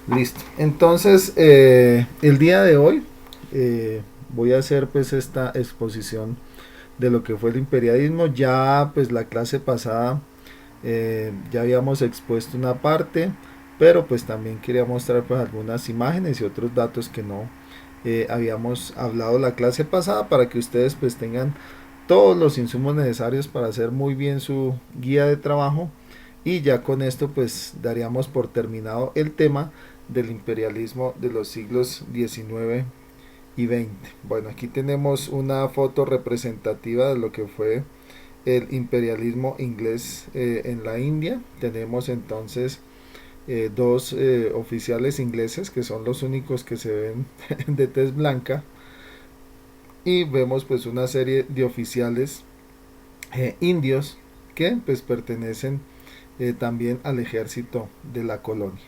Listo. Entonces, el día de hoy voy a hacer pues esta exposición de lo que fue el imperialismo. Ya pues la clase pasada ya habíamos expuesto una parte, pero pues también quería mostrar pues algunas imágenes y otros datos que no habíamos hablado la clase pasada para que ustedes pues tengan todos los insumos necesarios para hacer muy bien su guía de trabajo, y ya con esto pues daríamos por terminado el tema del imperialismo de los siglos XIX y XX. Bueno, aquí tenemos una foto representativa de lo que fue el imperialismo inglés en la India. Tenemos entonces dos oficiales ingleses que son los únicos que se ven de tez blanca, y vemos pues una serie de oficiales indios que pues pertenecen también al ejército de la colonia.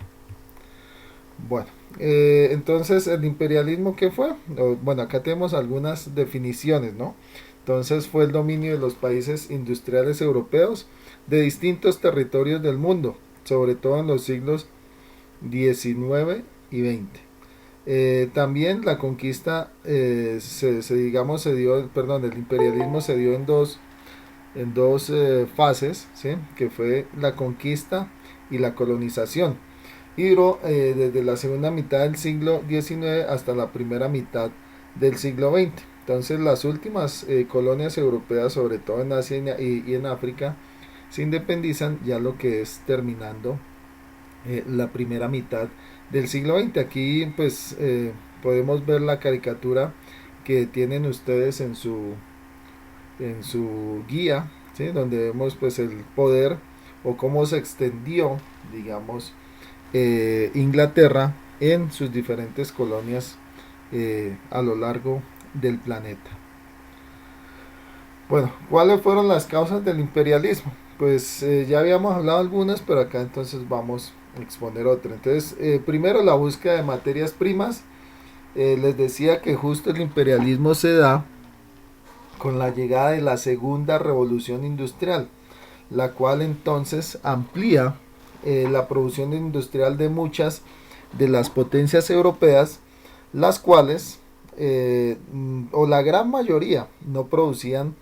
Bueno, entonces el imperialismo, ¿qué fue? Bueno, acá tenemos algunas definiciones, ¿no? Entonces fue el dominio de los países industriales europeos de distintos territorios del mundo, sobre todo en los siglos XIX y XX. También la conquista digamos, se dio, perdón, el imperialismo se dio en dos fases, ¿sí? Que fue la conquista y la colonización. Y duró desde la segunda mitad del siglo XIX hasta la primera mitad del siglo XX. Entonces las últimas colonias europeas, sobre todo en Asia y en África, se independizan ya lo que es terminando la primera mitad del siglo XX. Aquí pues podemos ver la caricatura que tienen ustedes en su guía, ¿sí? Donde vemos pues el poder o cómo se extendió, digamos, Inglaterra en sus diferentes colonias a lo largo del planeta. Bueno, ¿cuáles fueron las causas del imperialismo? Pues ya habíamos hablado algunas, pero acá entonces vamos a exponer otra. Entonces, primero la búsqueda de materias primas. Les decía que justo el imperialismo se da con la llegada de la segunda revolución industrial, la cual entonces amplía la producción industrial de muchas de las potencias europeas, las cuales, o la gran mayoría, no producían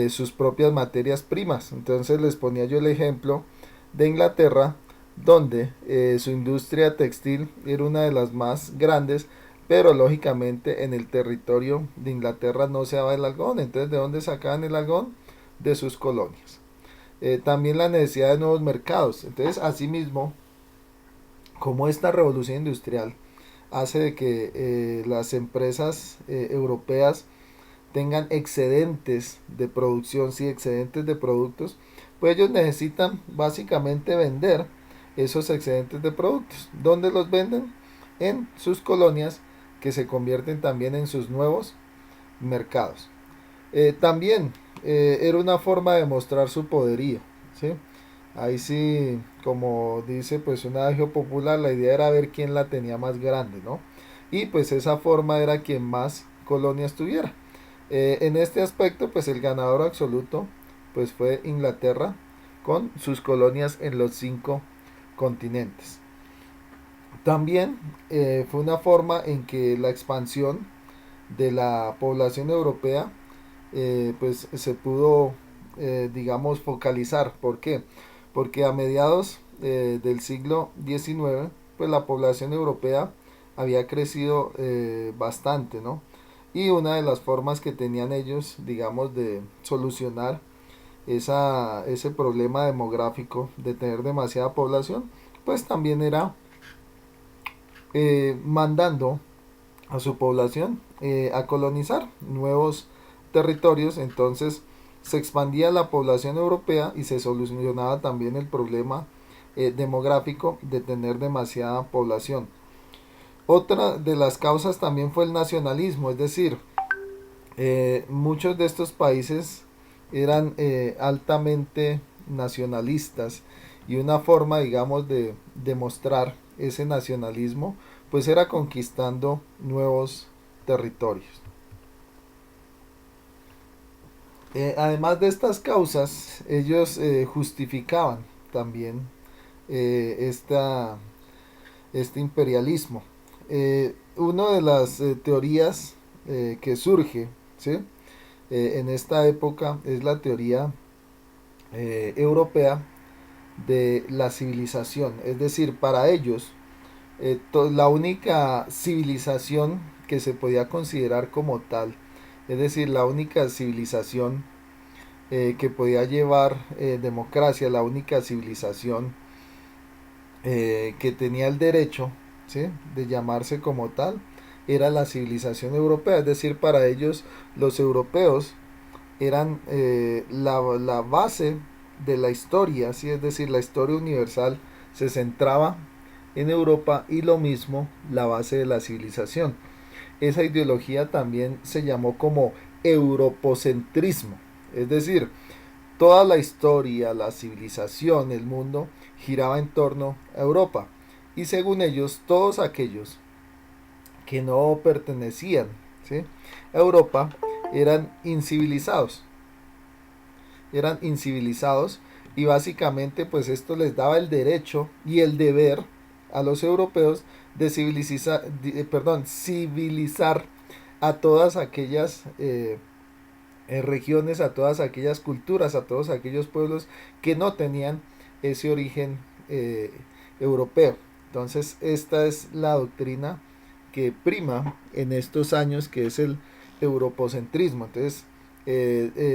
sus propias materias primas. Entonces les ponía yo el ejemplo de Inglaterra, donde su industria textil era una de las más grandes, pero lógicamente en el territorio de Inglaterra no se daba el algodón. Entonces, ¿de dónde sacaban el algodón? De sus colonias. También la necesidad de nuevos mercados. Entonces, asimismo, como esta revolución industrial hace de que las empresas europeas tengan excedentes de producción, sí, excedentes de productos, pues ellos necesitan básicamente vender esos excedentes de productos. ¿Dónde los venden? En sus colonias, que se convierten también en sus nuevos mercados. También era una forma de mostrar su poderío, ¿sí? Ahí sí, como dice pues un adagio popular, la idea era ver quién la tenía más grande, ¿no? Y pues esa forma era quien más colonias tuviera. En este aspecto, pues el ganador absoluto pues fue Inglaterra, con sus colonias en los 5 continentes. También fue una forma en que la expansión de la población europea pues se pudo, digamos, focalizar. ¿Por qué? Porque a mediados del siglo XIX, pues la población europea había crecido bastante, ¿no? Y una de las formas que tenían ellos, digamos, de solucionar ese problema demográfico de tener demasiada población, pues también era mandando a su población a colonizar nuevos territorios. Entonces se expandía la población europea y se solucionaba también el problema demográfico de tener demasiada población. Otra de las causas también fue el nacionalismo, es decir, muchos de estos países eran altamente nacionalistas, y una forma, digamos, de demostrar ese nacionalismo, pues era conquistando nuevos territorios. Además de estas causas, ellos justificaban también esta, este imperialismo. Una de las teorías que surge, ¿sí? En esta época es la teoría europea de la civilización. Es decir, para ellos, la única civilización que se podía considerar como tal, es decir, la única civilización que podía llevar democracia, la única civilización que tenía el derecho, ¿sí?, de llamarse como tal, era la civilización europea. Es decir, para ellos los europeos eran la base de la historia, ¿sí? Es decir, la historia universal se centraba en Europa y lo mismo la base de la civilización. Esa ideología también se llamó como europocentrismo, es decir, toda la historia, la civilización, el mundo giraba en torno a Europa. Y según ellos, todos aquellos que no pertenecían, ¿sí?, a Europa eran incivilizados. Eran incivilizados y básicamente pues esto les daba el derecho y el deber a los europeos de civilizar a todas aquellas regiones, a todas aquellas culturas, a todos aquellos pueblos que no tenían ese origen eh, europeo. Entonces esta es la doctrina que prima en estos años, que es el europocentrismo. Entonces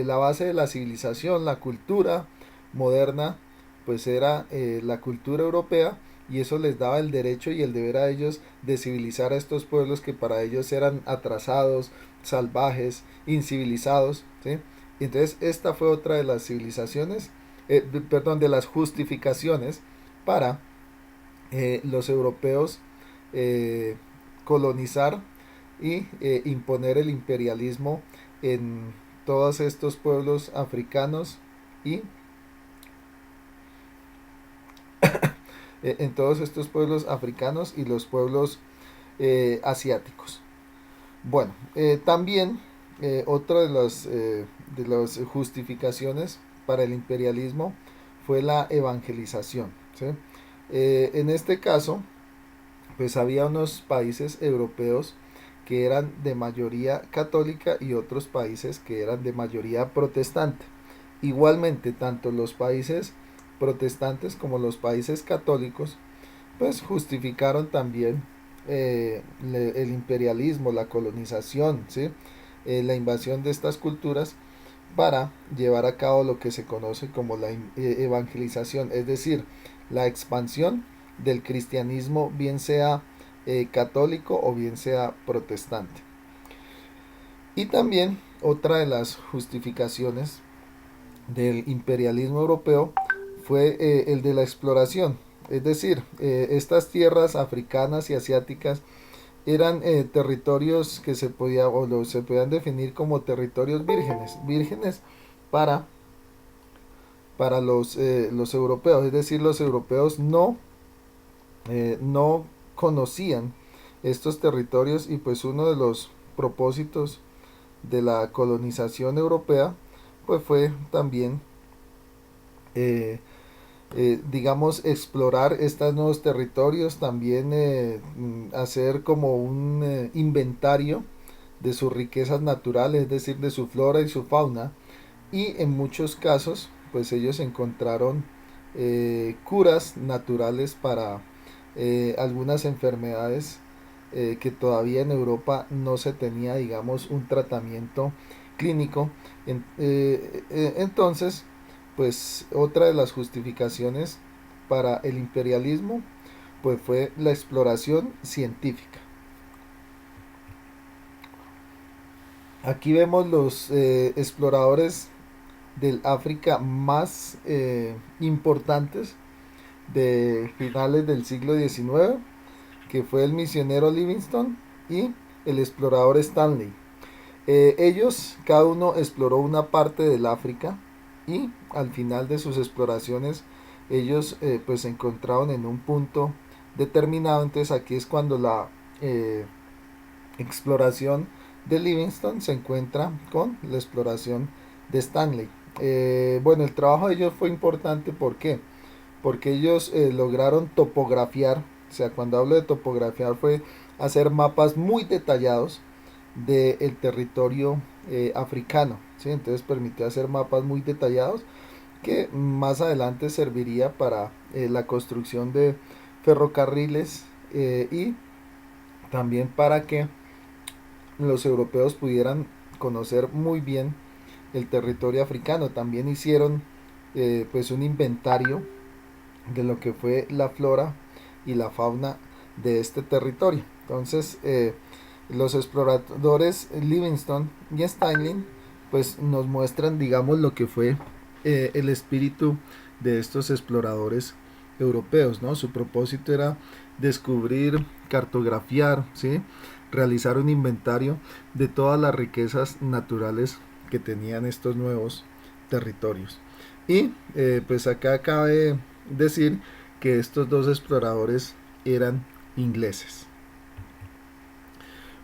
la base de la civilización, la cultura moderna, pues era la cultura europea, y eso les daba el derecho y el deber a ellos de civilizar a estos pueblos que para ellos eran atrasados, salvajes, incivilizados, ¿sí? Entonces esta fue otra de las civilizaciones, perdón, de las justificaciones para los europeos eh, colonizar y imponer el imperialismo en todos estos pueblos africanos y en todos estos pueblos africanos y los pueblos asiáticos. Bueno, también otra de las justificaciones para el imperialismo fue la evangelización, ¿sí? En este caso, pues había unos países europeos que eran de mayoría católica y otros países que eran de mayoría protestante. Igualmente, tanto los países protestantes como los países católicos pues justificaron también el imperialismo, la colonización, ¿sí? La invasión de estas culturas para llevar a cabo lo que se conoce como la evangelización, es decir, la expansión del cristianismo, bien sea católico o bien sea protestante. Y también otra de las justificaciones del imperialismo europeo fue el de la exploración. Es decir, estas tierras africanas y asiáticas eran territorios que se podían definir como territorios vírgenes, vírgenes para, para los europeos. Es decir, los europeos no conocían estos territorios, y pues uno de los propósitos de la colonización europea pues fue también digamos, explorar estos nuevos territorios, también hacer como un inventario de sus riquezas naturales, es decir, de su flora y su fauna, y en muchos casos, pues ellos encontraron curas naturales para algunas enfermedades que todavía en Europa no se tenía, digamos, un tratamiento clínico. Entonces, pues otra de las justificaciones para el imperialismo pues fue la exploración científica. Aquí vemos los exploradores del África más importantes de finales del siglo XIX, que fue el misionero Livingstone y el explorador Stanley. Ellos, cada uno exploró una parte del África, y al final de sus exploraciones ellos pues se encontraron en un punto determinado. Entonces aquí es cuando la exploración de Livingstone se encuentra con la exploración de Stanley. Bueno, el trabajo de ellos fue importante. ¿Por qué? Porque ellos lograron topografiar, sea, cuando hablo de topografiar fue hacer mapas muy detallados del territorio africano, ¿sí? Entonces permitió hacer mapas muy detallados que más adelante serviría para la construcción de ferrocarriles y también para que los europeos pudieran conocer muy bien el territorio africano. También hicieron pues un inventario de lo que fue la flora y la fauna de este territorio. Entonces los exploradores Livingstone y Steinle pues nos muestran, digamos, lo que fue el espíritu de estos exploradores europeos, ¿no? Su propósito era descubrir, cartografiar, ¿sí? Realizar un inventario de todas las riquezas naturales que tenían estos nuevos territorios. Y pues acá cabe decir que estos dos exploradores eran ingleses.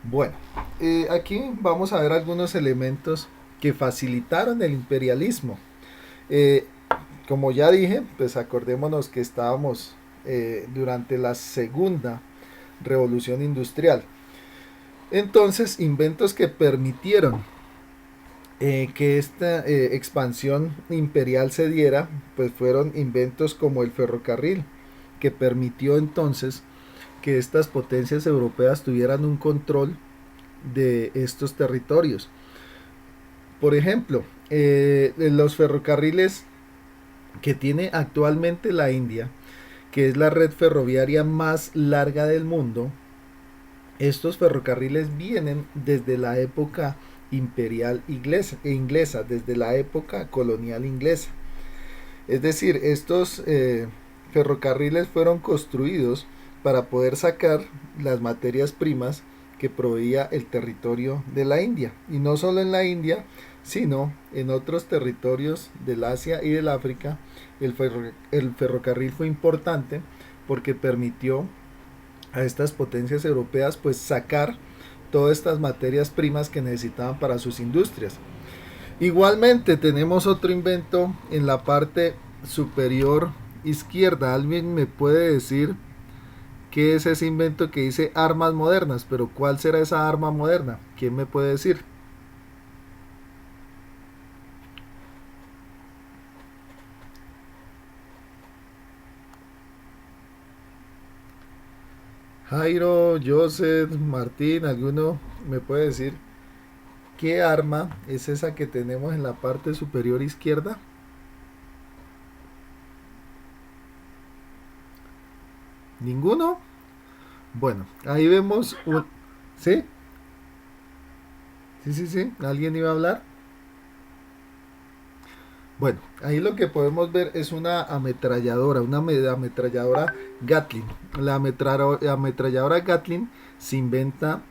Bueno, aquí vamos a ver algunos elementos que facilitaron el imperialismo. Eh, Como ya dije, pues acordémonos que estábamos durante la segunda revolución industrial. Entonces, inventos que permitieron que esta expansión imperial se diera, pues fueron inventos como el ferrocarril, que permitió entonces que estas potencias europeas tuvieran un control de estos territorios. Por ejemplo, los ferrocarriles que tiene actualmente la India, que es la red ferroviaria más larga del mundo, estos ferrocarriles vienen desde la época imperial inglesa, desde la época colonial inglesa. Es decir, estos ferrocarriles fueron construidos para poder sacar las materias primas que proveía el territorio de la India. Y no solo en la India, sino en otros territorios del Asia y del África. El ferrocarril fue importante porque permitió a estas potencias europeas pues sacar todas estas materias primas que necesitaban para sus industrias. Igualmente tenemos otro invento en la parte superior izquierda. ¿Alguien me puede decir qué es ese invento que dice armas modernas? Pero ¿cuál será esa arma moderna? ¿Quién me puede decir? Jairo, Joseph, Martín, ¿alguno me puede decir qué arma es esa que tenemos en la parte superior izquierda? ¿Ninguno? Bueno, ahí vemos un... ¿Sí? Sí, sí, sí. ¿Alguien iba a hablar? Bueno, ahí lo que podemos ver es una ametralladora, una ametralladora Gatling. La ametralladora Gatling se inventa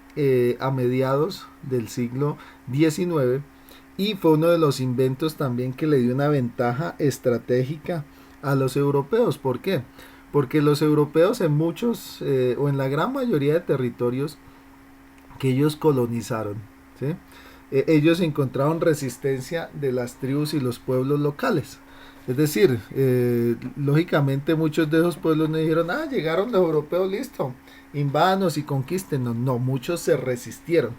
a mediados del siglo XIX y fue uno de los inventos también que le dio una ventaja estratégica a los europeos. ¿Por qué? Porque los europeos en muchos o en la gran mayoría de territorios que ellos colonizaron, ¿sí? Ellos encontraron resistencia de las tribus y los pueblos locales. Es decir, lógicamente muchos de esos pueblos no dijeron, ah, llegaron los europeos, listo, invádanos y conquístenos. No, muchos se resistieron.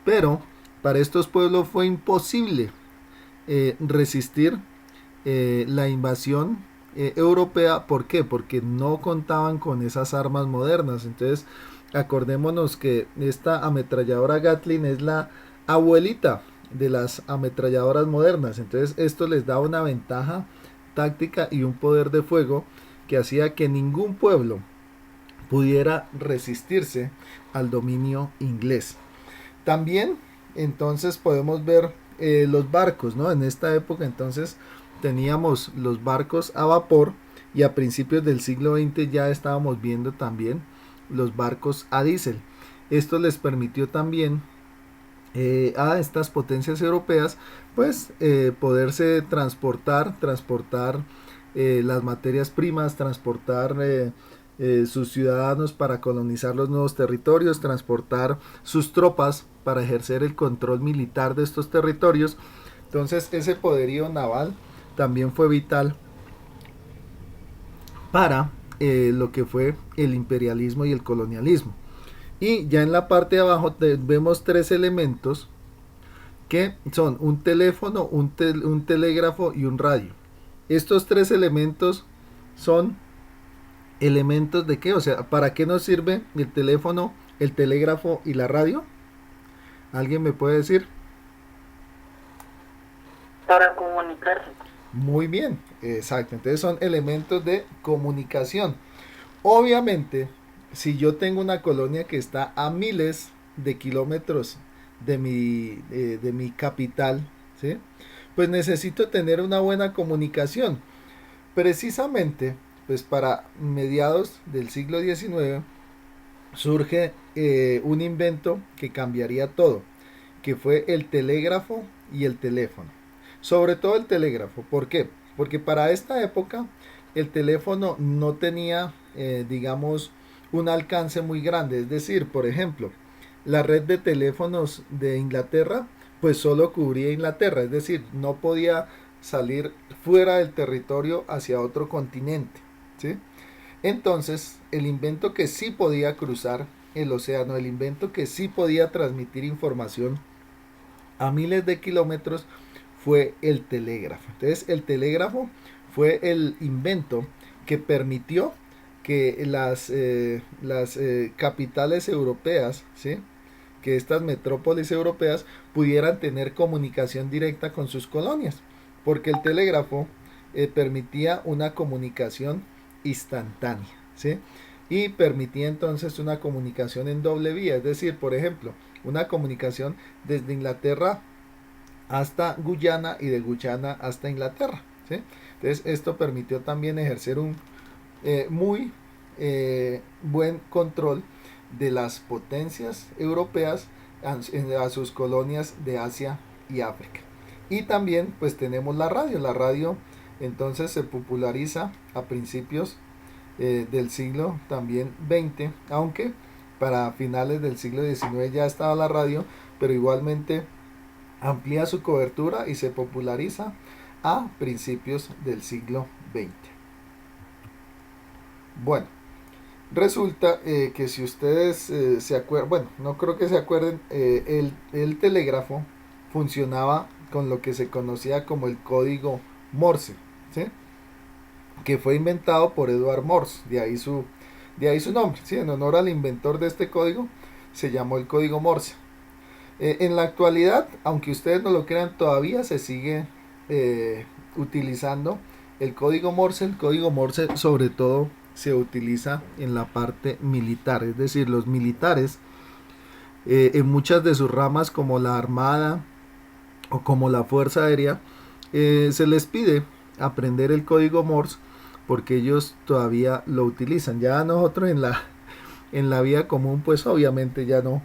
Pero para estos pueblos fue imposible resistir la invasión europea. ¿Por qué? Porque no contaban con esas armas modernas. Entonces, acordémonos que esta ametralladora Gatling es la abuelita de las ametralladoras modernas. Entonces, esto les da una ventaja táctica y un poder de fuego que hacía que ningún pueblo pudiera resistirse al dominio inglés. También entonces podemos ver los barcos, ¿no? En esta época entonces teníamos los barcos a vapor y a principios del siglo XX ya estábamos viendo también los barcos a diésel. Esto les permitió también a estas potencias europeas pues poderse transportar las materias primas, transportar sus ciudadanos para colonizar los nuevos territorios, transportar sus tropas para ejercer el control militar de estos territorios. Entonces ese poderío naval también fue vital para lo que fue el imperialismo y el colonialismo. Y ya en la parte de abajo vemos tres elementos que son un teléfono, un telégrafo y un radio. Estos tres elementos son elementos de qué, o sea, ¿para qué nos sirve el teléfono, el telégrafo y la radio? ¿Alguien me puede decir? Para comunicarse. Muy bien, exacto. Entonces son elementos de comunicación. Obviamente, si yo tengo una colonia que está a miles de kilómetros de mi capital, ¿sí? Pues necesito tener una buena comunicación. Precisamente, pues para mediados del siglo XIX surge un invento que cambiaría todo, que fue el telégrafo y el teléfono. Sobre todo el telégrafo. ¿Por qué? Porque para esta época el teléfono no tenía, digamos, un alcance muy grande. Es decir, por ejemplo, la red de teléfonos de Inglaterra, pues solo cubría Inglaterra. Es decir, no podía salir fuera del territorio hacia otro continente. ¿Sí? Entonces, el invento que sí podía cruzar el océano, el invento que sí podía transmitir información a miles de kilómetros, fue el telégrafo. Entonces, el telégrafo fue el invento que permitió que las capitales europeas, ¿sí? Que estas metrópolis europeas pudieran tener comunicación directa con sus colonias, porque el telégrafo permitía una comunicación instantánea, ¿sí? Y permitía entonces una comunicación en doble vía, es decir, por ejemplo, una comunicación desde Inglaterra hasta Guyana y de Guyana hasta Inglaterra, ¿sí? Entonces esto permitió también ejercer un muy buen control de las potencias europeas a sus colonias de Asia y África. Y también pues tenemos la radio entonces se populariza a principios del siglo también XX, aunque para finales del siglo XIX ya estaba la radio, pero igualmente amplía su cobertura y se populariza a principios del siglo XX. Bueno, resulta que si ustedes se acuerdan, bueno, no creo que se acuerden, el telégrafo funcionaba con lo que se conocía como el código Morse, ¿sí? Que fue inventado por Edward Morse, de ahí su nombre, ¿sí? En honor al inventor de este código, se llamó el código Morse. En la actualidad, aunque ustedes no lo crean, todavía se sigue utilizando el código Morse. El código Morse sobre todo se utiliza en la parte militar, es decir, los militares en muchas de sus ramas como la armada o como la fuerza aérea se les pide aprender el código Morse porque ellos todavía lo utilizan. Ya nosotros en la vida común pues obviamente ya no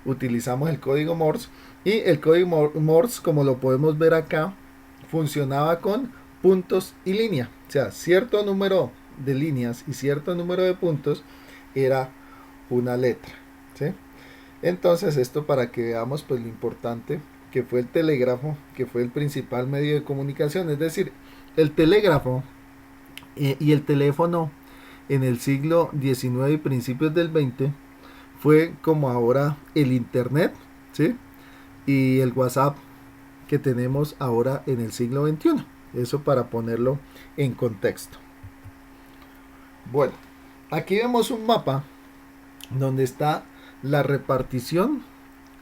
utilizamos el código Morse, y el código Morse, como lo podemos ver acá, funcionaba con puntos y línea, o sea, cierto número de líneas y cierto número de puntos era una letra, ¿sí? Entonces esto para que veamos pues lo importante que fue el telégrafo, que fue el principal medio de comunicación. Es decir, el telégrafo y el teléfono en el siglo XIX y principios del XX fue como ahora el internet, ¿sí? Y el WhatsApp que tenemos ahora en el siglo XXI. Eso para ponerlo en contexto. Bueno, aquí vemos un mapa donde está la repartición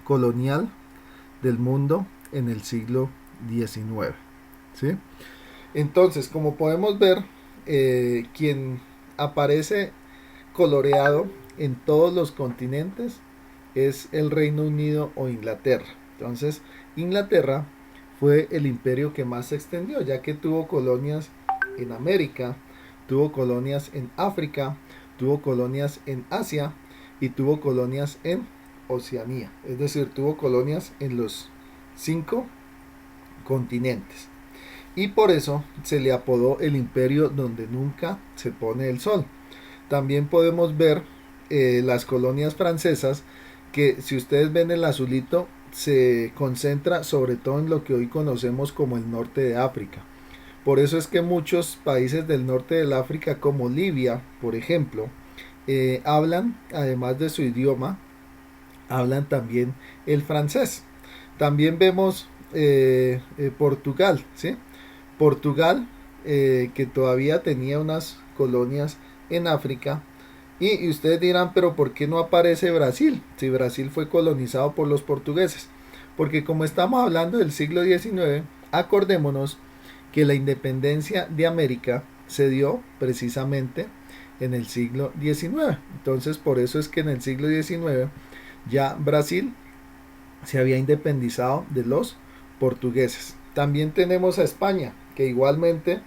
colonial del mundo en el siglo XIX, ¿sí? Entonces, como podemos ver, quien aparece coloreado en todos los continentes es el Reino Unido o Inglaterra. Entonces, Inglaterra fue el imperio que más se extendió, ya que tuvo colonias en América, tuvo colonias en África, tuvo colonias en Asia y tuvo colonias en Oceanía. Es decir, tuvo colonias en los 5 continentes. Y por eso se le apodó el imperio donde nunca se pone el sol. También podemos ver las colonias francesas, que si ustedes ven el azulito se concentra sobre todo en lo que hoy conocemos como el norte de África, Por eso es que muchos países del norte del África, como Libia, por ejemplo, hablan, además de su idioma, hablan también el francés. También vemos Portugal, ¿sí? Portugal, que todavía tenía unas colonias en África. Y ustedes dirán, pero ¿por qué no aparece Brasil? Si Brasil fue colonizado por los portugueses. Porque como estamos hablando del siglo XIX, acordémonos que la independencia de América se dio precisamente en el siglo XIX. Entonces, por eso es que en el siglo XIX ya Brasil se había independizado de los portugueses. También tenemos a España, que igualmente,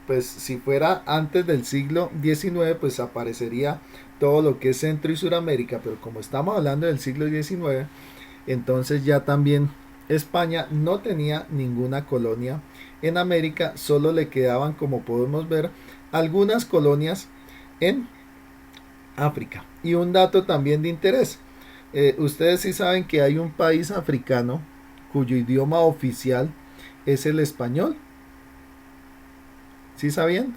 pues si fuera antes del siglo XIX, pues aparecería todo lo que es Centro y Suramérica, pero como estamos hablando del siglo XIX, entonces ya también España no tenía ninguna colonia en América, solo le quedaban, como podemos ver, algunas colonias en África. Y un dato también de interés, ustedes sí saben que hay un país africano cuyo idioma oficial es el español. ¿Sí sabían?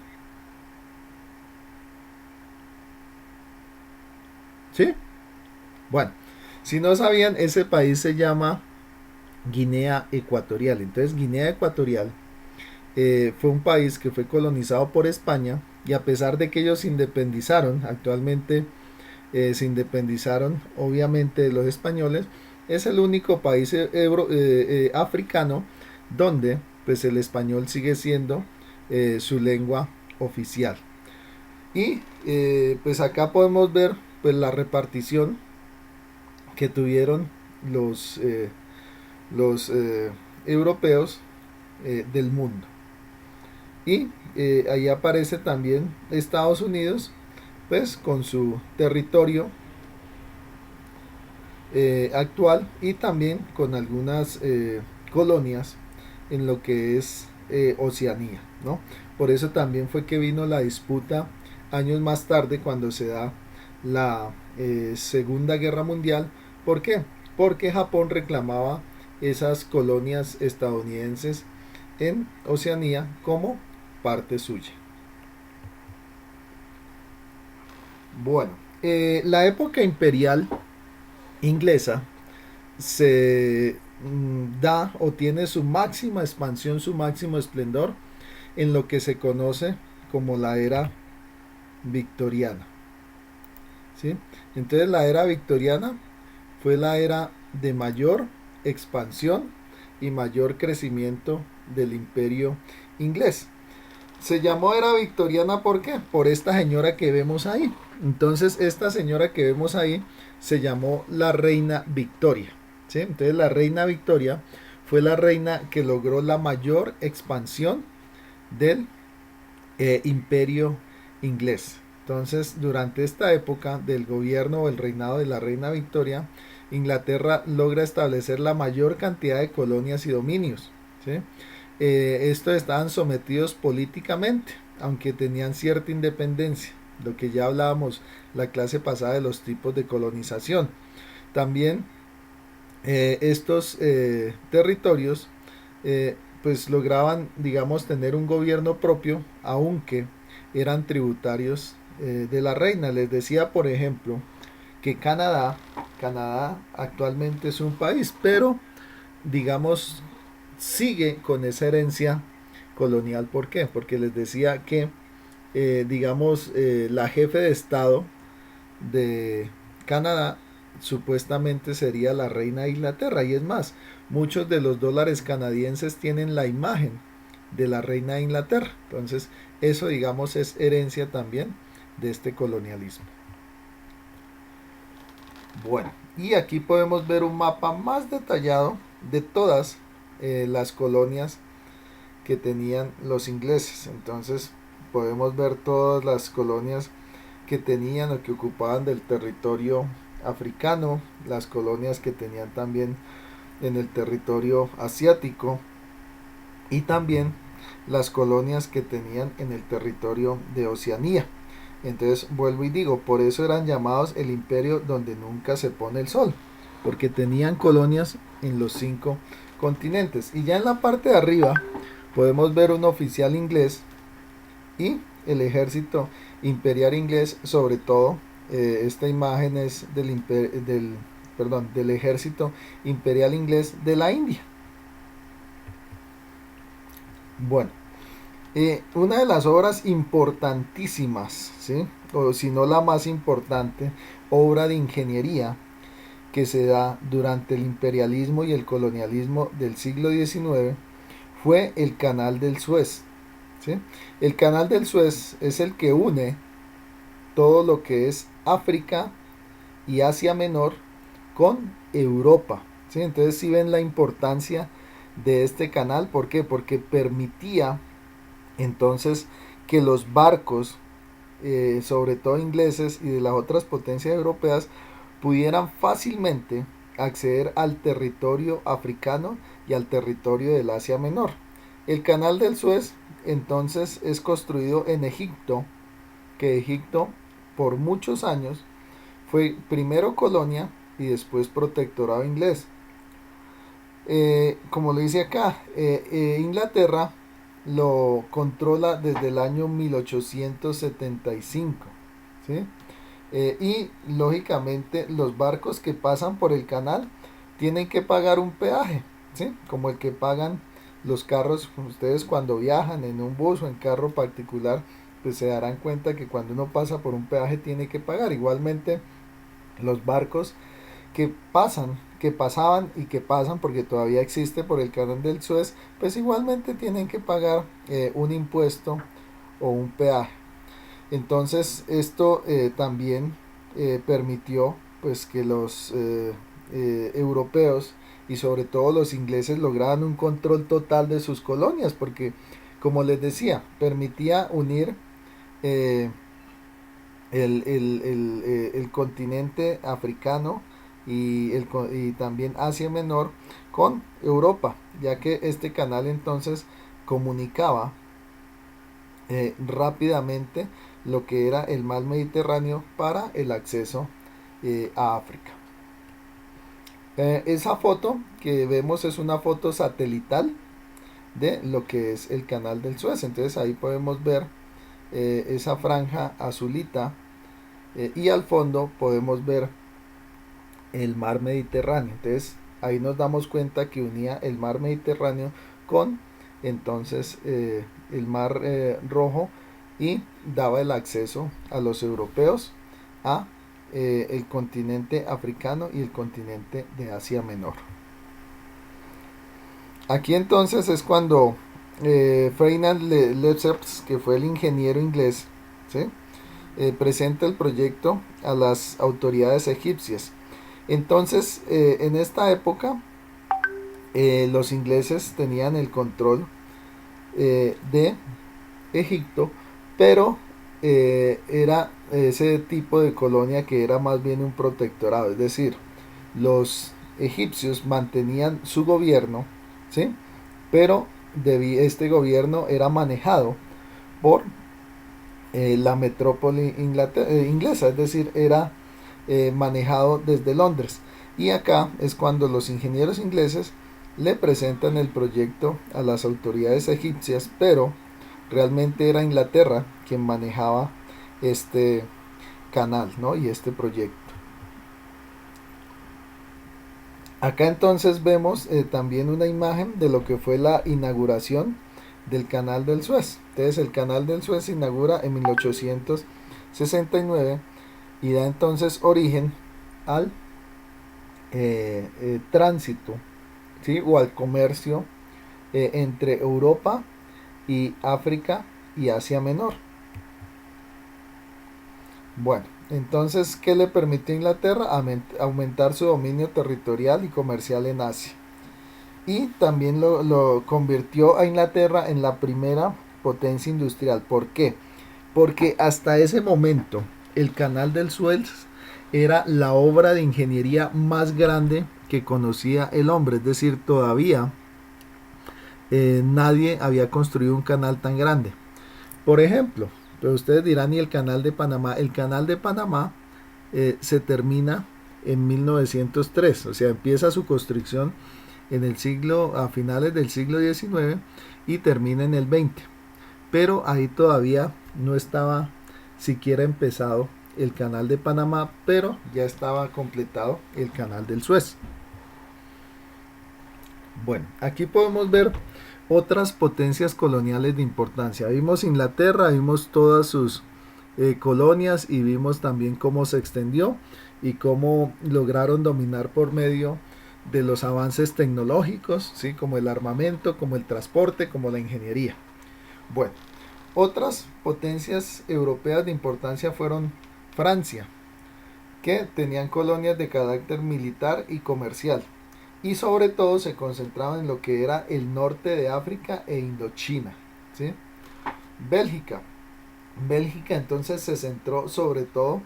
¿Sí? Bueno, si no sabían, ese país se llama Guinea Ecuatorial. Entonces, Guinea Ecuatorial fue un país que fue colonizado por España y a pesar de que ellos se independizaron, actualmente se independizaron obviamente de los españoles, es el único país africano donde pues el español sigue siendo su lengua oficial. Y pues acá podemos ver pues la repartición que tuvieron los europeos del mundo. Y ahí aparece también Estados Unidos, pues con su territorio actual y también con algunas colonias en lo que es Oceanía, ¿no? Por eso también fue que vino la disputa años más tarde cuando se da la Segunda Guerra Mundial. ¿Por qué? Porque Japón reclamaba esas colonias estadounidenses en Oceanía como parte suya. Bueno, la época imperial inglesa se da o tiene su máxima expansión, su máximo esplendor en lo que se conoce como la era victoriana. ¿Sí? Entonces la era victoriana fue la era de mayor expansión y mayor crecimiento del imperio inglés. Se llamó era victoriana ¿por qué? Por esta señora que vemos ahí. Entonces esta señora que vemos ahí se llamó la reina Victoria. ¿Sí? Entonces la reina Victoria fue la reina que logró la mayor expansión del imperio inglés. Entonces durante esta época del gobierno o el reinado de la reina Victoria, Inglaterra logra establecer la mayor cantidad de colonias y dominios. ¿Sí? Estos estaban sometidos políticamente, aunque tenían cierta independencia, lo que ya hablábamos la clase pasada de los tipos de colonización. También estos territorios pues lograban, digamos, tener un gobierno propio, aunque eran tributarios de la reina. Les decía, por ejemplo, que Canadá actualmente es un país, pero digamos sigue con esa herencia colonial. ¿Por qué? Porque les decía que digamos la jefe de estado de Canadá supuestamente sería la reina de Inglaterra, y es más, muchos de los dólares canadienses tienen la imagen de la reina de Inglaterra. Entonces eso, digamos, es herencia también de este colonialismo. Bueno, y aquí podemos ver un mapa más detallado de todas las colonias que tenían los ingleses. Entonces podemos ver todas las colonias que tenían o que ocupaban del territorio africano, las colonias que tenían también en el territorio asiático y también las colonias que tenían en el territorio de Oceanía. Entonces vuelvo y digo, por eso eran llamados el imperio donde nunca se pone el sol, porque tenían colonias en los 5 continentes. Y ya en la parte de arriba podemos ver un oficial inglés y el ejército imperial inglés, sobre todo. Esta imagen es del ejército imperial inglés de la India. Bueno, una de las obras importantísimas, ¿sí? O si no la más importante, obra de ingeniería que se da durante el imperialismo y el colonialismo del siglo XIX fue el Canal del Suez. ¿Sí? El Canal del Suez es el que une todo lo que es África y Asia Menor con Europa. ¿Sí? Entonces si ven la importancia de este canal. ¿Por qué? Porque permitía entonces que los barcos, sobre todo ingleses y de las otras potencias europeas, pudieran fácilmente acceder al territorio africano y al territorio del Asia Menor. El canal del Suez entonces es construido en Egipto, que Egipto por muchos años fue primero colonia y después protectorado inglés. Como le dice acá, Inglaterra lo controla desde el año 1875, ¿sí? Y lógicamente los barcos que pasan por el canal tienen que pagar un peaje, ¿sí? Como el que pagan los carros. Ustedes cuando viajan en un bus o en carro particular, pues se darán cuenta que cuando uno pasa por un peaje tiene que pagar. Igualmente los barcos que pasaban y que pasan, porque todavía existe por el canal del Suez, pues igualmente tienen que pagar un impuesto o un peaje. Entonces esto también permitió pues que los europeos y sobre todo los ingleses lograran un control total de sus colonias, porque como les decía, permitía unir eh, el continente africano y también Asia Menor con Europa, ya que este canal entonces comunicaba rápidamente lo que era el mar Mediterráneo para el acceso a África. Esa foto que vemos es una foto satelital de lo que es el canal del Suez. Entonces ahí podemos ver esa franja azulita y al fondo podemos ver el mar Mediterráneo. Entonces ahí nos damos cuenta que unía el mar Mediterráneo con entonces el mar Rojo y daba el acceso a los europeos a el continente africano y el continente de Asia Menor. Aquí entonces es cuando Ferdinand Lesseps, que fue el ingeniero inglés, ¿sí? Presenta el proyecto a las autoridades egipcias. Entonces, en esta época, los ingleses tenían el control de Egipto, pero era ese tipo de colonia que era más bien un protectorado, es decir, los egipcios mantenían su gobierno, ¿sí? Pero este gobierno era manejado por la metrópoli inglesa, es decir, era manejado desde Londres. Y acá es cuando los ingenieros ingleses le presentan el proyecto a las autoridades egipcias, pero realmente era Inglaterra quien manejaba este canal, ¿no? Y este proyecto. Acá entonces vemos también una imagen de lo que fue la inauguración del canal del Suez. Entonces el canal del Suez se inaugura en 1869 y da entonces origen al tránsito, ¿sí? O al comercio entre Europa y África y Asia Menor. Bueno, entonces, ¿qué le permitió a Inglaterra? Aumentar su dominio territorial y comercial en Asia. Y también lo convirtió a Inglaterra en la primera potencia industrial. ¿Por qué? Porque hasta ese momento el canal del Suez era la obra de ingeniería más grande que conocía el hombre. Es decir, todavía nadie había construido un canal tan grande. Por ejemplo, pero ustedes dirán, ¿y el canal de Panamá? El canal de Panamá se termina en 1903, o sea, empieza su construcción a finales del siglo XIX y termina en el XX. Pero ahí todavía no estaba siquiera empezado el canal de Panamá, pero ya estaba completado el canal del Suez. Bueno, aquí podemos ver otras potencias coloniales de importancia. Vimos Inglaterra, vimos todas sus colonias y vimos también cómo se extendió y cómo lograron dominar por medio de los avances tecnológicos, ¿sí? Como el armamento, como el transporte, como la ingeniería. Bueno, otras potencias europeas de importancia fueron Francia, que tenían colonias de carácter militar y comercial, y sobre todo se concentraban en lo que era el norte de África e Indochina, ¿sí? Bélgica. Bélgica entonces se centró sobre todo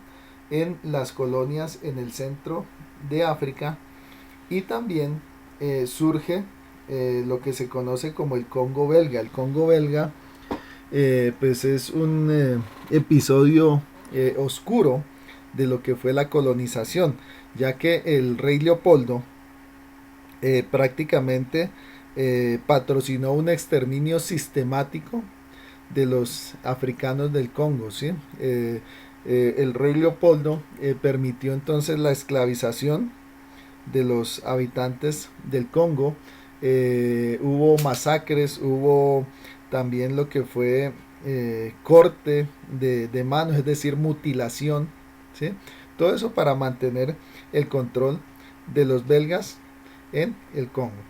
en las colonias en el centro de África y también surge lo que se conoce como el Congo belga. El Congo belga pues es un episodio oscuro de lo que fue la colonización, ya que el rey Leopoldo prácticamente patrocinó un exterminio sistemático de los africanos del Congo, ¿sí? El rey Leopoldo permitió entonces la esclavización de los habitantes del Congo. Hubo masacres, hubo también lo que fue corte de manos, es decir, mutilación, ¿sí? Todo eso para mantener el control de los belgas en el Congo.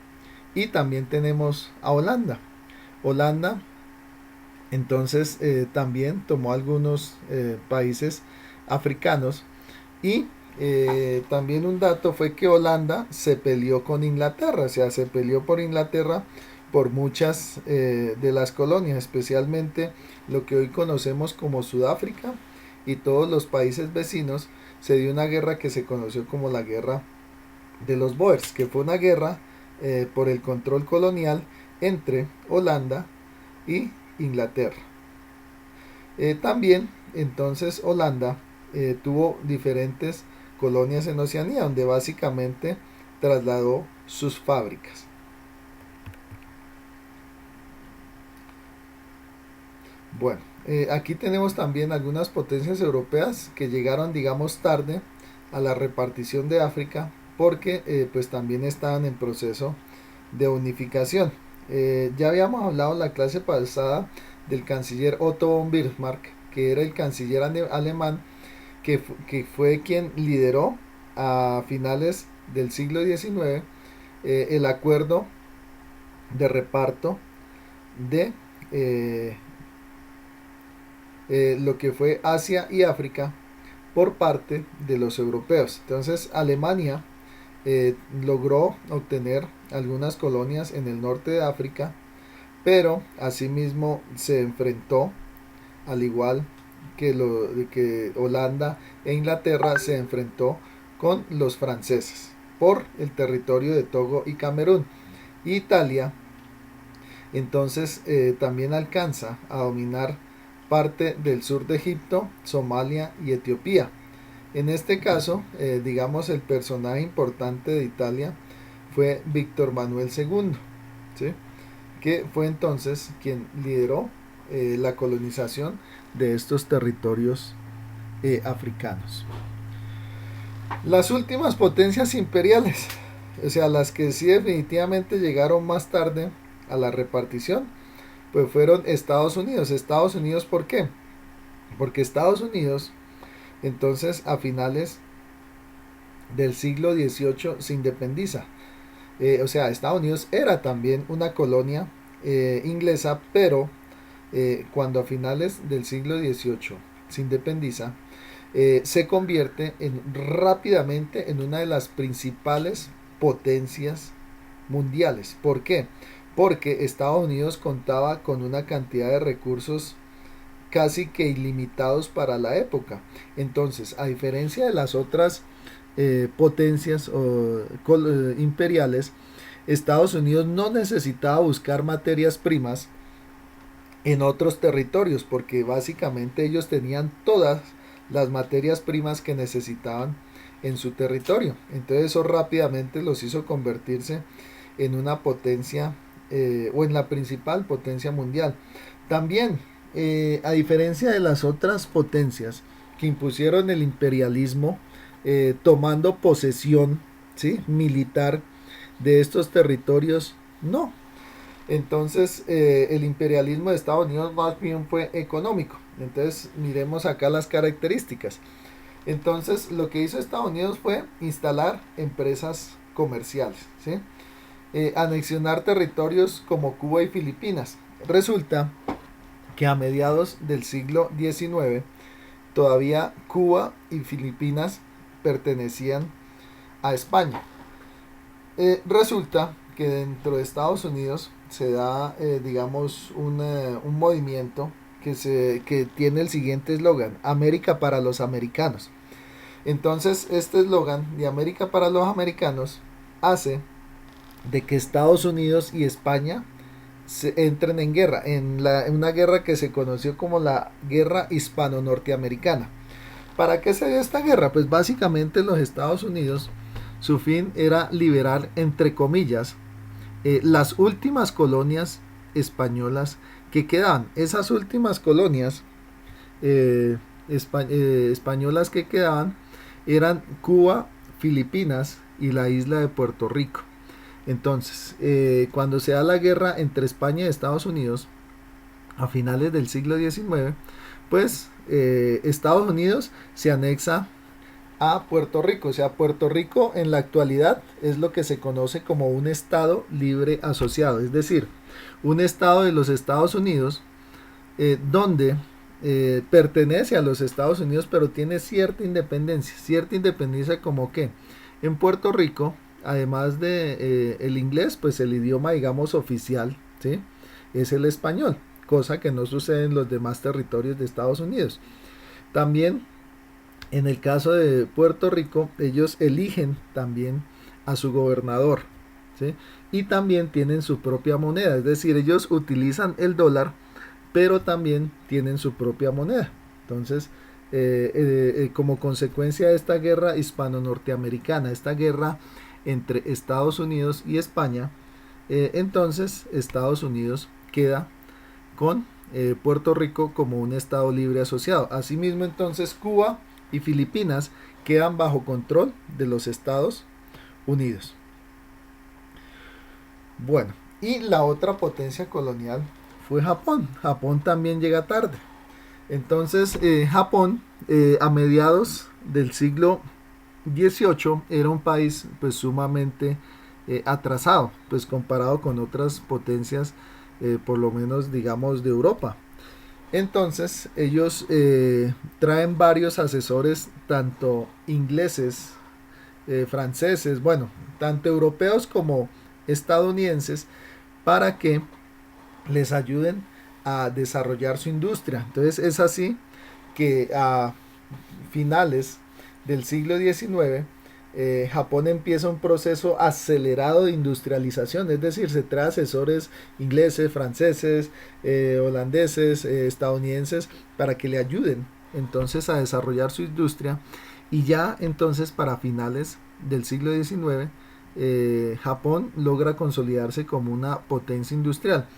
Y también tenemos a Holanda. Holanda entonces también tomó algunos países africanos y también un dato fue que Holanda se peleó con Inglaterra, o sea, se peleó por Inglaterra por muchas de las colonias, especialmente lo que hoy conocemos como Sudáfrica y todos los países vecinos. Se dio una guerra que se conoció como la guerra de los Boers, que fue una guerra por el control colonial entre Holanda y Inglaterra. También entonces Holanda tuvo diferentes colonias en Oceanía, donde básicamente trasladó sus fábricas. Bueno, aquí tenemos también algunas potencias europeas que llegaron, digamos, tarde a la repartición de África, porque pues también estaban en proceso de unificación. Ya habíamos hablado en la clase pasada del canciller Otto von Bismarck, que era el canciller alemán que fue quien lideró a finales del siglo XIX el acuerdo de reparto de lo que fue Asia y África por parte de los europeos. Entonces Alemania logró obtener algunas colonias en el norte de África, pero asimismo se enfrentó, al igual que Holanda e Inglaterra, se enfrentó con los franceses por el territorio de Togo y Camerún. Italia entonces también alcanza a dominar parte del sur de Egipto, Somalia y Etiopía. En este caso, digamos, el personaje importante de Italia fue Víctor Manuel II, ¿sí? Que fue entonces quien lideró la colonización de estos territorios africanos. Las últimas potencias imperiales, o sea, las que sí definitivamente llegaron más tarde a la repartición, pues fueron Estados Unidos. Estados Unidos, ¿por qué? Porque Estados Unidos entonces a finales del siglo XVIII se independiza. O sea, Estados Unidos era también una colonia inglesa, pero cuando a finales del siglo XVIII se independiza, se convierte rápidamente en una de las principales potencias mundiales. ¿Por qué? Porque Estados Unidos contaba con una cantidad de recursos casi que ilimitados para la época. Entonces, a diferencia de las otras potencias imperiales, Estados Unidos no necesitaba buscar materias primas en otros territorios, porque básicamente ellos tenían todas las materias primas que necesitaban en su territorio. Entonces eso rápidamente los hizo convertirse en una potencia o en la principal potencia mundial. También, a diferencia de las otras potencias que impusieron el imperialismo, tomando posesión, ¿sí?, militar de estos territorios, no. Entonces, el imperialismo de Estados Unidos más bien fue económico. Entonces, miremos acá las características. Entonces, lo que hizo Estados Unidos fue instalar empresas comerciales, ¿sí? Anexionar territorios como Cuba y Filipinas. Resulta que a mediados del siglo XIX todavía Cuba y Filipinas pertenecían a España. Resulta que dentro de Estados Unidos se da, digamos, un movimiento que tiene el siguiente eslogan: América para los americanos. Entonces, este eslogan de América para los americanos hace de que Estados Unidos y España se entren en guerra, en una guerra que se conoció como la Guerra Hispano-Norteamericana. ¿Para qué se dio esta guerra? Pues básicamente los Estados Unidos, su fin era liberar, entre comillas, las últimas colonias españolas que quedaban. Esas últimas colonias españolas que quedaban eran Cuba, Filipinas y la isla de Puerto Rico. Entonces, cuando se da la guerra entre España y Estados Unidos, a finales del siglo XIX, pues Estados Unidos se anexa a Puerto Rico. O sea, Puerto Rico en la actualidad es lo que se conoce como un estado libre asociado, es decir, un estado de los Estados Unidos donde pertenece a los Estados Unidos, pero tiene cierta independencia como que en Puerto Rico, además de el inglés, pues el idioma, digamos, oficial, ¿sí?, es el español, cosa que no sucede en los demás territorios de Estados Unidos. También en el caso de Puerto Rico, ellos eligen también a su gobernador, ¿sí?, y también tienen su propia moneda, es decir, ellos utilizan el dólar, pero también tienen su propia moneda. Entonces, como consecuencia de esta guerra hispano-norteamericana, esta guerra entre Estados Unidos y España, entonces Estados Unidos queda con Puerto Rico como un estado libre asociado. Asimismo, entonces Cuba y Filipinas quedan bajo control de los Estados Unidos. Bueno, y la otra potencia colonial fue Japón. Japón también llega tarde. Entonces, Japón, a mediados del siglo XVIII, era un país pues sumamente atrasado, pues comparado con otras potencias, por lo menos digamos de Europa. Entonces ellos traen varios asesores, tanto ingleses, franceses, bueno, tanto europeos como estadounidenses, para que les ayuden a desarrollar su industria. Entonces es así que a finales del siglo XIX Japón empieza un proceso acelerado de industrialización, es decir, se trae asesores ingleses, franceses, holandeses, estadounidenses, para que le ayuden entonces a desarrollar su industria. Y ya entonces para finales del siglo XIX Japón logra consolidarse como una potencia industrial.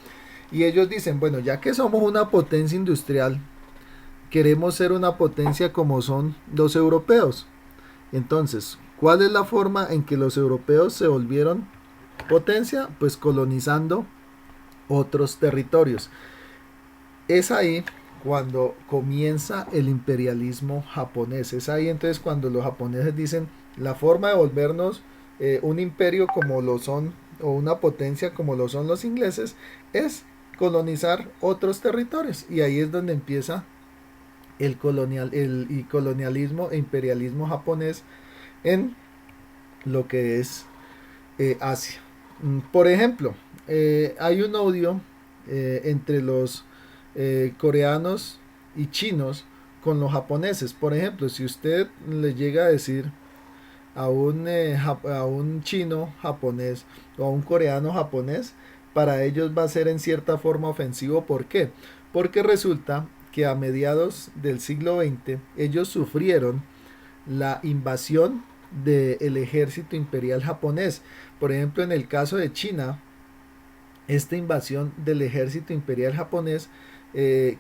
Y ellos dicen, bueno, ya que somos una potencia industrial, queremos ser una potencia como son los europeos. Entonces, ¿cuál es la forma en que los europeos se volvieron potencia? Pues colonizando otros territorios. Es ahí cuando comienza el imperialismo japonés. Es ahí entonces cuando los japoneses dicen, la forma de volvernos un imperio como lo son, o una potencia como lo son los ingleses, es colonizar otros territorios. Y ahí es donde empieza el colonialismo e imperialismo japonés en lo que es Asia. Por ejemplo, hay un odio entre los coreanos y chinos con los japoneses. Por ejemplo, si usted le llega a decir a un chino japonés o a un coreano japonés, para ellos va a ser en cierta forma ofensivo. ¿Por qué? Porque resulta que a mediados del siglo XX ellos sufrieron la invasión del ejército imperial japonés. Por ejemplo, en el caso de China, esta invasión del ejército imperial japonés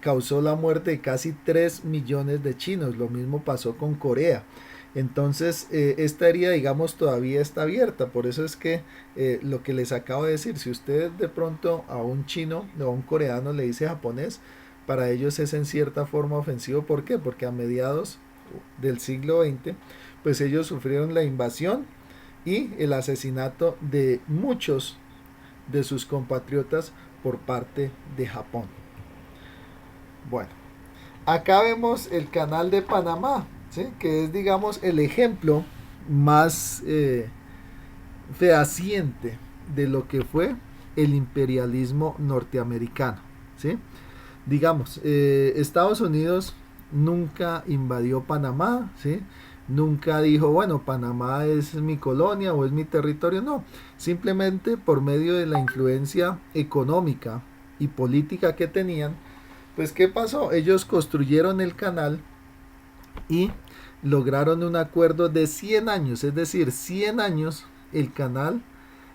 causó la muerte de casi 3 millones de chinos. Lo mismo pasó con Corea. Entonces, esta herida, digamos, todavía está abierta. Por eso es que lo que les acabo de decir, si usted de pronto a un chino o a un coreano le dice japonés, para ellos es en cierta forma ofensivo. ¿Por qué? Porque a mediados del siglo XX, pues ellos sufrieron la invasión y el asesinato de muchos de sus compatriotas por parte de Japón. Bueno, acá vemos el canal de Panamá, ¿sí? Que es, digamos, el ejemplo más fehaciente de lo que fue el imperialismo norteamericano, ¿sí? Digamos, Estados Unidos nunca invadió Panamá, ¿sí? Nunca dijo, bueno, Panamá es mi colonia o es mi territorio, no. Simplemente por medio de la influencia económica y política que tenían, pues ¿qué pasó? Ellos construyeron el canal y lograron un acuerdo de 100 años, es decir, 100 años el canal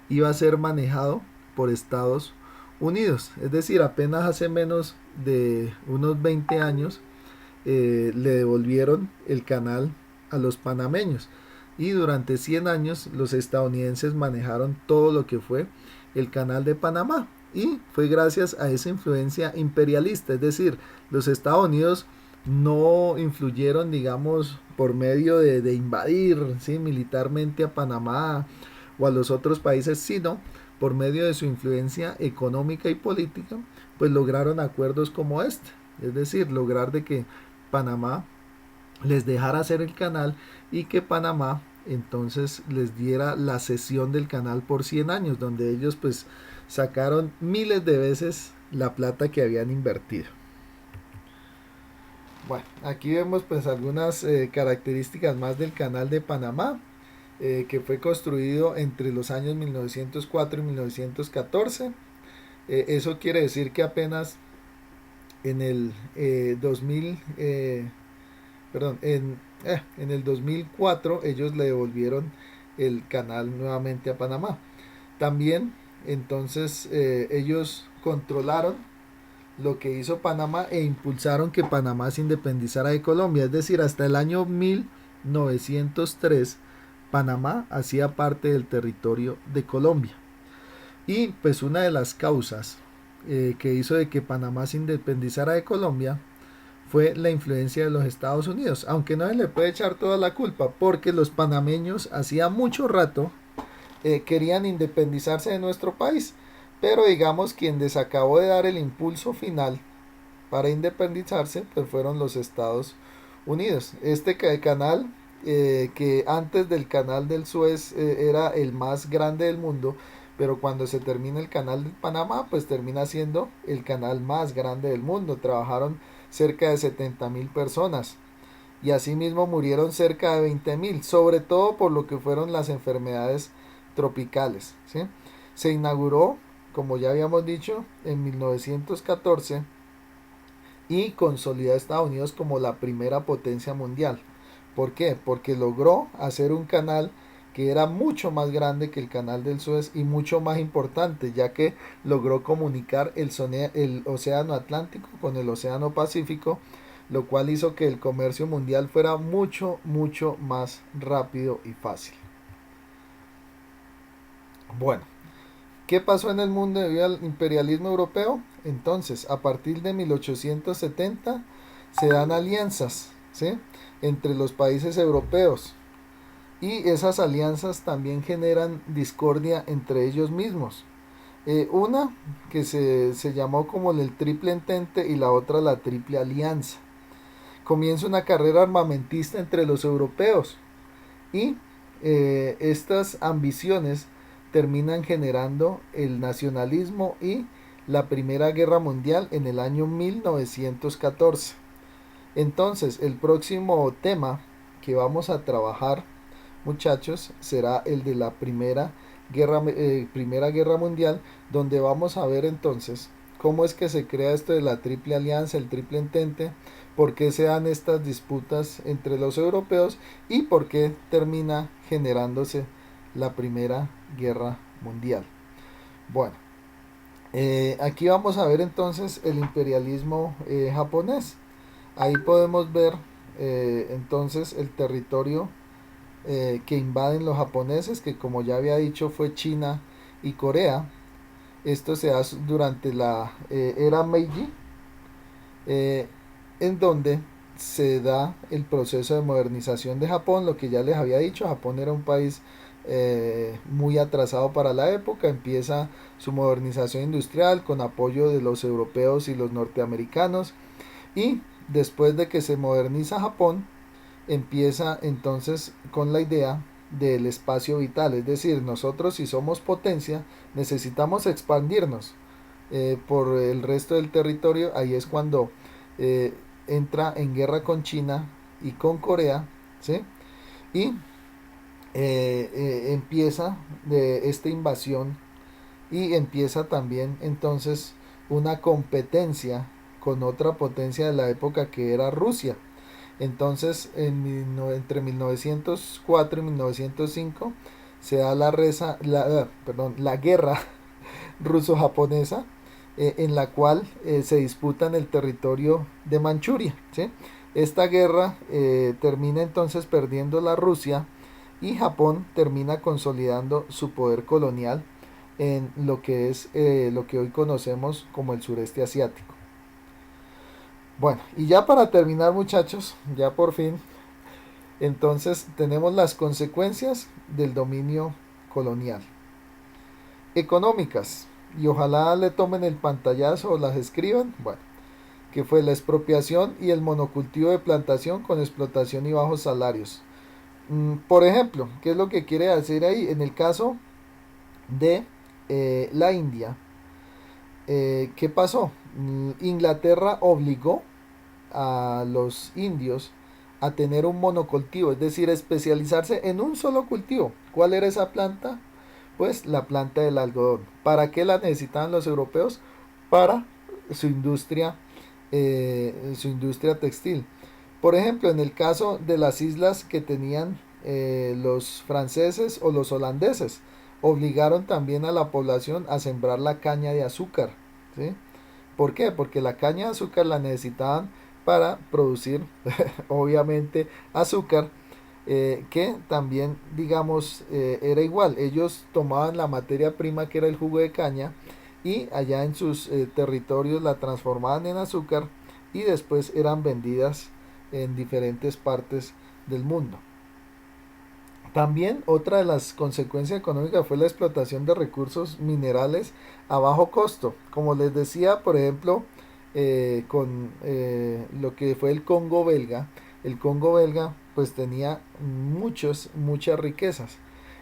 iba a ser manejado por Estados Unidos. Es decir, apenas hace menos de unos 20 años le devolvieron el canal a los panameños. Y durante 100 años los estadounidenses manejaron todo lo que fue el canal de Panamá. Y fue gracias a esa influencia imperialista. Es decir, los Estados Unidos no influyeron, digamos, por medio de invadir, ¿sí?, militarmente a Panamá o a los otros países, sino por medio de su influencia económica y política, pues lograron acuerdos como este. Es decir, lograr de que Panamá les dejara hacer el canal y que Panamá entonces les diera la cesión del canal por 100 años, donde ellos pues sacaron miles de veces la plata que habían invertido. Bueno, aquí vemos pues algunas características más del canal de Panamá, que fue construido entre los años 1904 y 1914. Eso quiere decir que apenas en el 2000, perdón, en el 2004 ellos le devolvieron el canal nuevamente a Panamá. También entonces ellos controlaron lo que hizo Panamá e impulsaron que Panamá se independizara de Colombia. Es decir, hasta el año 1903 Panamá hacía parte del territorio de Colombia. Y pues una de las causas que hizo de que Panamá se independizara de Colombia fue la influencia de los Estados Unidos, aunque no se le puede echar toda la culpa, porque los panameños hacía mucho rato querían independizarse de nuestro país, pero digamos quien les acabó de dar el impulso final para independizarse pues fueron los Estados Unidos. Este canal, que antes del canal del Suez era el más grande del mundo, pero cuando se termina el canal de Panamá pues termina siendo el canal más grande del mundo. Trabajaron cerca de 70,000 personas y asimismo murieron cerca de 20,000, sobre todo por lo que fueron las enfermedades tropicales, ¿sí? Se inauguró, como ya habíamos dicho, en 1914 y consolidó a Estados Unidos como la primera potencia mundial. ¿Por qué? Porque logró hacer un canal que era mucho más grande que el canal del Suez y mucho más importante, ya que logró comunicar el océano Atlántico con el océano Pacífico, lo cual hizo que el comercio mundial fuera mucho más rápido y fácil. Bueno, ¿qué pasó en el mundo debido al imperialismo europeo? Entonces, a partir de 1870 se dan alianzas, ¿sí?, entre los países europeos. Y esas alianzas también generan discordia entre ellos mismos. Una que se llamó como el Triple Entente y la otra la Triple Alianza. Comienza una carrera armamentista entre los europeos y estas ambiciones terminan generando el nacionalismo y la Primera Guerra Mundial en el año 1914. Entonces, el próximo tema que vamos a trabajar, muchachos, será el de la Primera Guerra Mundial, donde vamos a ver entonces cómo es que se crea esto de la Triple Alianza, el Triple Entente, por qué se dan estas disputas entre los europeos y por qué termina generándose la Primera Guerra Mundial. Bueno, aquí vamos a ver entonces el imperialismo japonés. Ahí podemos ver entonces el territorio que invaden los japoneses, que como ya había dicho fue China y Corea. Esto se hace durante la era Meiji, eh, en donde se da el proceso de modernización de Japón. Lo que ya les había dicho, Japón era un país muy atrasado para la época. Empieza su modernización industrial con apoyo de los europeos y los norteamericanos, y después de que se moderniza Japón, empieza entonces con la idea del espacio vital, es decir, nosotros si somos potencia necesitamos expandirnos por el resto del territorio. Ahí es cuando eh, entra en guerra con China y con Corea, ¿sí? Y empieza de esta invasión, y empieza también entonces una competencia con otra potencia de la época que era Rusia. Entonces, entre 1904 y 1905 se da la guerra ruso-japonesa, en la cual se disputan el territorio de Manchuria, ¿sí? Esta guerra termina entonces perdiendo la Rusia, y Japón termina consolidando su poder colonial en lo que es lo que hoy conocemos como el sureste asiático. Bueno, y ya para terminar, muchachos, ya por fin, entonces tenemos las consecuencias del dominio colonial. Económicas, y ojalá le tomen el pantallazo o las escriban. Bueno, que fue la expropiación y el monocultivo de plantación con explotación y bajos salarios. Por ejemplo, ¿qué es lo que quiere decir ahí? En el caso de la India, ¿qué pasó? Inglaterra obligó a los indios a tener un monocultivo, es decir, especializarse en un solo cultivo. ¿Cuál era esa planta? Pues la planta del algodón. ¿Para qué la necesitaban los europeos? Para su industria textil. Por ejemplo, en el caso de las islas que tenían los franceses o los holandeses, obligaron también a la población a sembrar la caña de azúcar, ¿sí? ¿Por qué? Porque la caña de azúcar la necesitaban para producir, obviamente, azúcar, que también, digamos, era igual. Ellos tomaban la materia prima que era el jugo de caña, y allá en sus territorios la transformaban en azúcar, y después eran vendidas en diferentes partes del mundo. También otra de las consecuencias económicas fue la explotación de recursos minerales a bajo costo. Como les decía, por ejemplo, con lo que fue el Congo belga. El Congo belga pues tenía muchas riquezas,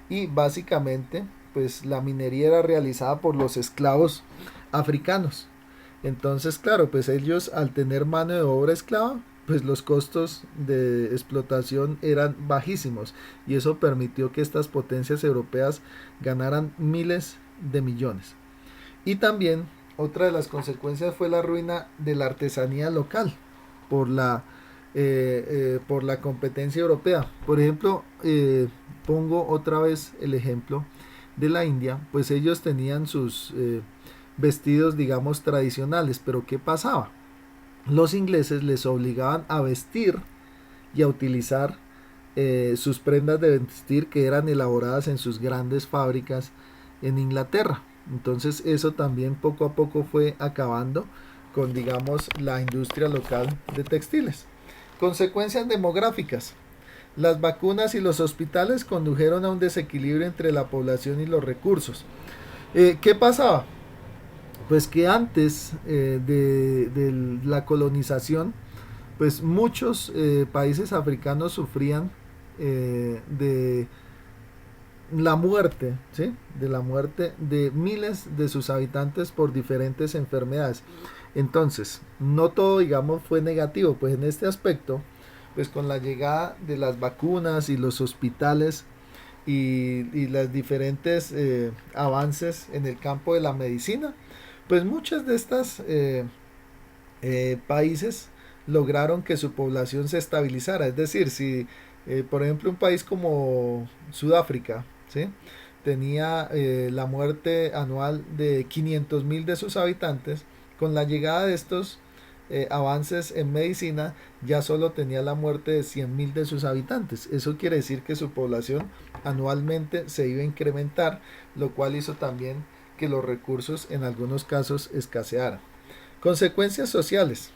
y básicamente pues la minería era realizada por los esclavos africanos. Entonces, claro, pues ellos al tener mano de obra esclava, pues los costos de explotación eran bajísimos, y eso permitió que estas potencias europeas ganaran miles de millones. Y también otra de las consecuencias fue la ruina de la artesanía local por por la competencia europea. Por ejemplo, pongo otra vez el ejemplo de la India, pues ellos tenían sus vestidos, digamos, tradicionales, pero ¿qué pasaba? Los ingleses les obligaban a vestir y a utilizar sus prendas de vestir que eran elaboradas en sus grandes fábricas en Inglaterra. Entonces eso también poco a poco fue acabando con, digamos, la industria local de textiles. Consecuencias demográficas. Las vacunas y los hospitales condujeron a un desequilibrio entre la población y los recursos. ¿Qué pasaba? Pues que antes de la colonización, pues muchos países africanos sufrían de la muerte, ¿sí? De la muerte de miles de sus habitantes por diferentes enfermedades. Entonces, no todo, digamos, fue negativo, pues en este aspecto, pues con la llegada de las vacunas y los hospitales y las diferentes avances en el campo de la medicina, Pues muchas de estas países lograron que su población se estabilizara. Es decir, si por ejemplo un país como Sudáfrica, ¿sí? Tenía la muerte anual de 500.000 de sus habitantes, con la llegada de estos avances en medicina ya solo tenía la muerte de 100.000 de sus habitantes. Eso quiere decir que su población anualmente se iba a incrementar, lo cual hizo también que los recursos en algunos casos escasearan. Consecuencias sociales.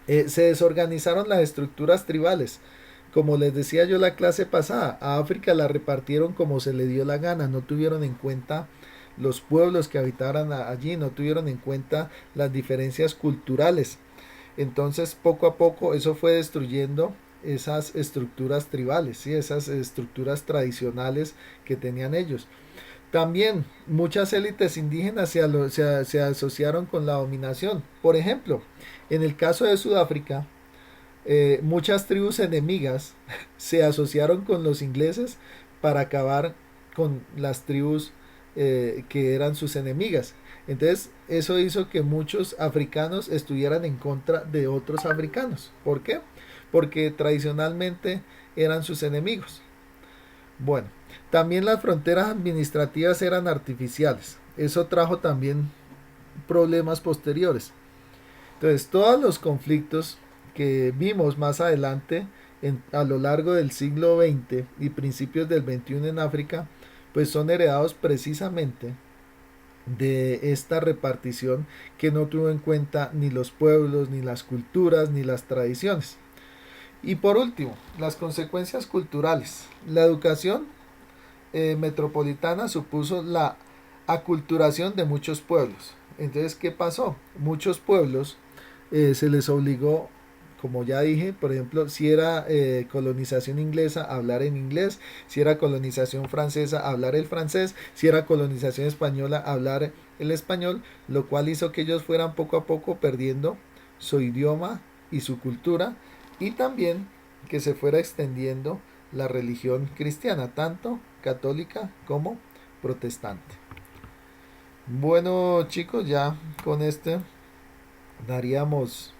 Se desorganizaron las estructuras tribales. Como les decía yo la clase pasada, a África la repartieron como se le dio la gana, no tuvieron en cuenta los pueblos que habitaran allí, no tuvieron en cuenta las diferencias culturales. Entonces, poco a poco, eso fue destruyendo esas estructuras tribales, ¿sí? Esas estructuras tradicionales que tenían ellos. También muchas élites indígenas se asociaron con la dominación. Por ejemplo, en el caso de Sudáfrica, muchas tribus enemigas se asociaron con los ingleses para acabar con las tribus que eran sus enemigas. Entonces, eso hizo que muchos africanos estuvieran en contra de otros africanos. ¿Por qué? Porque tradicionalmente eran sus enemigos. Bueno, también las fronteras administrativas eran artificiales. Eso trajo también problemas posteriores. Entonces, todos los conflictos que vimos más adelante a lo largo del siglo XX y principios del XXI en África, pues son heredados precisamente de esta repartición que no tuvo en cuenta ni los pueblos, ni las culturas, ni las tradiciones. Y por último, las consecuencias culturales. La educación metropolitana supuso la aculturación de muchos pueblos. Entonces, ¿qué pasó? Muchos pueblos se les obligó, como ya dije, por ejemplo, si era colonización inglesa, hablar en inglés, si era colonización francesa, hablar el francés, si era colonización española, hablar el español, lo cual hizo que ellos fueran poco a poco perdiendo su idioma y su cultura, y también que se fuera extendiendo la religión cristiana, tanto católica como protestante. Bueno chicos, ya con este daríamos